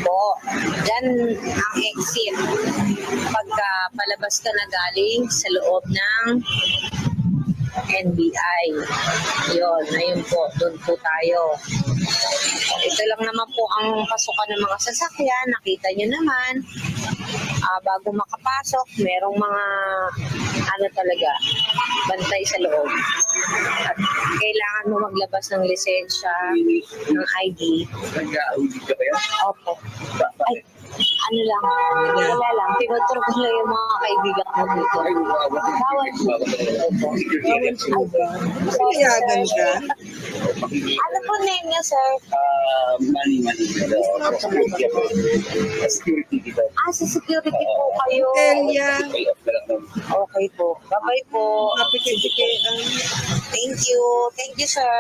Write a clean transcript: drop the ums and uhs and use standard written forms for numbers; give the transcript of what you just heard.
po. Diyan ang exit. Pagka palabas ka na galing sa loob ng NBI. Ayun po, doon po tayo. Ito lang naman po ang pasukan ng mga sasakyan. Nakita nyo naman, bago makapasok, merong mga talaga, bantay sa loob. At kailangan mo maglabas ng lisensya, ng ID. Nag-audit ka ba yan? Opo. Ay, wala lang. Tinuturo ko lang yung mga kaibigan ko dito. Bawal. Payagan ka? Ano po name niya, sir? Mali. Security dito. Sa security po kayo. Delia. Pay off ka lang nun. Okay po. Bye-bye po. Happy 50K. Thank you. Thank you, sir.